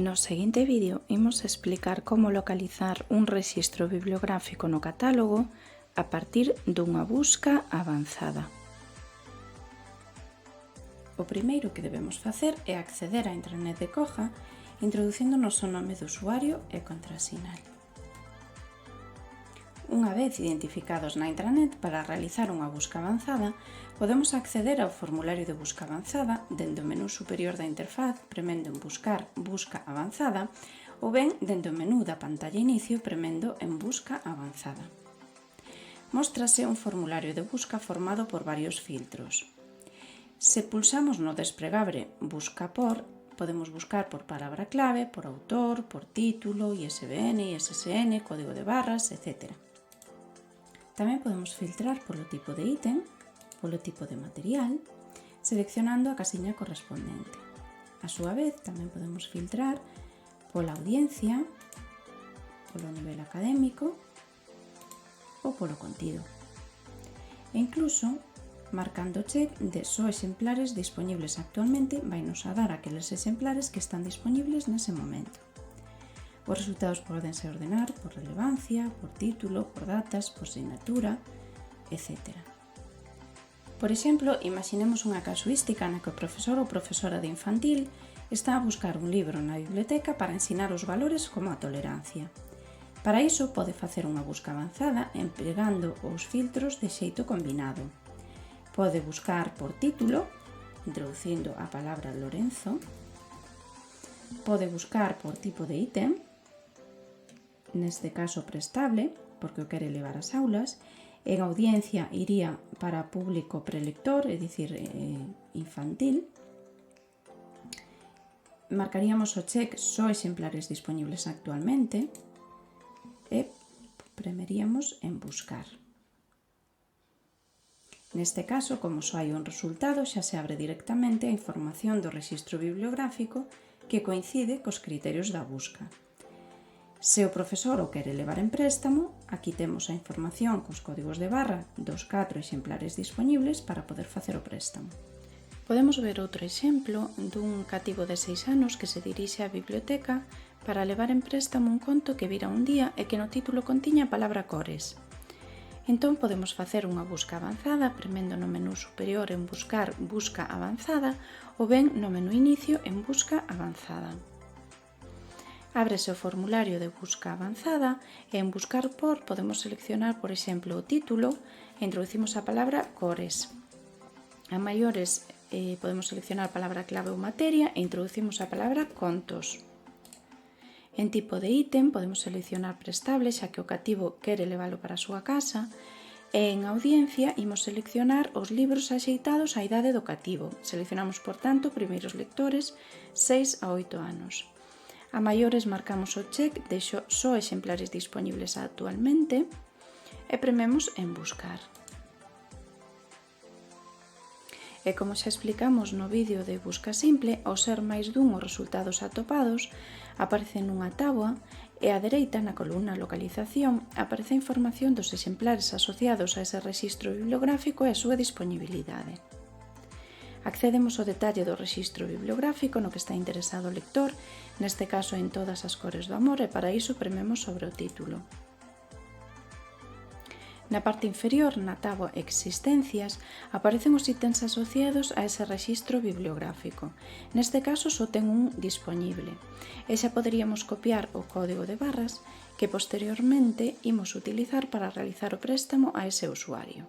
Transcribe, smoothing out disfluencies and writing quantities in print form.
No seguinte vídeo imos explicar como localizar un rexistro bibliográfico no catálogo a partir dunha busca avanzada. O primeiro que debemos facer é acceder á intranet de Koha introducindo o noso nome de usuario e contrasinal. Unha vez identificados na intranet para realizar unha busca avanzada, podemos acceder ao formulario de busca avanzada dende o menú superior da interfaz premendo en Buscar Busca Avanzada ou ben dende o menú da pantalla Inicio premendo en Busca Avanzada. Móstrase un formulario de busca formado por varios filtros. Se pulsamos no desplegable Busca por, podemos buscar por palabra clave, por autor, por título, ISBN, ISSN, código de barras, etc. Tamén podemos filtrar polo tipo de ítem, polo tipo de material, seleccionando a casiña correspondente. A súa vez, tamén podemos filtrar pola audiencia, polo nivel académico ou polo contido. E incluso, marcando check de só exemplares disponibles actualmente, vai nos a dar aqueles exemplares que están disponibles nese momento. Os resultados podense ordenar por relevancia, por título, por datas, por sinatura, etc. Por exemplo, imaginemos unha casuística na que o profesor ou profesora de infantil está a buscar un libro na biblioteca para ensinar os valores como a tolerancia. Para iso pode facer unha busca avanzada empregando os filtros de xeito combinado. Pode buscar por título, introducindo a palabra Lorenzo. Pode buscar por tipo de ítem, neste caso prestable, porque o quere levar ás aulas. En audiencia iría para público prelector, é dicir, infantil. Marcaríamos o check só exemplares disponibles actualmente e premeríamos en buscar. Neste caso, como só hai un resultado, xa se abre directamente a información do rexistro bibliográfico que coincide cos criterios da busca. Se o profesor o quere levar en préstamo, aquí temos a información cos códigos de barra dos 4 exemplares disponibles para poder facer o préstamo. Podemos ver outro exemplo dun cativo de 6 anos que se dirixe á biblioteca para levar en préstamo un conto que vira un día e que no título contiña a palabra cores. Entón podemos facer unha busca avanzada premendo no menú superior en Buscar Busca Avanzada ou ben no menú Inicio en Busca Avanzada. Ábrese o formulario de busca avanzada e en Buscar por podemos seleccionar, por exemplo, o título e introducimos a palabra cores. A maiores podemos seleccionar a palabra clave ou materia e introducimos a palabra contos. En tipo de ítem podemos seleccionar prestable, xa que o cativo quere levalo para a súa casa, e en audiencia imos seleccionar os libros axeitados á idade do cativo. Seleccionamos, por tanto, primeiros lectores 6 a 8 anos. A maiores marcamos o check de só exemplares disponibles actualmente e prememos en buscar. E como xa explicamos no vídeo de busca simple, ao ser máis dun os resultados atopados, aparecen nunha táboa e á dereita na columna localización aparece a información dos exemplares asociados a ese rexistro bibliográfico e a súa disponibilidade. Accedemos ao detalle do rexistro bibliográfico no que está interesado o lector, neste caso en Todas as cores do amor, e para iso prememos sobre o título. Na parte inferior, na táboa Existencias, aparecen os ítems asociados a ese rexistro bibliográfico. Neste caso só ten un disponible, e xa poderíamos copiar o código de barras que posteriormente imos utilizar para realizar o préstamo a ese usuario.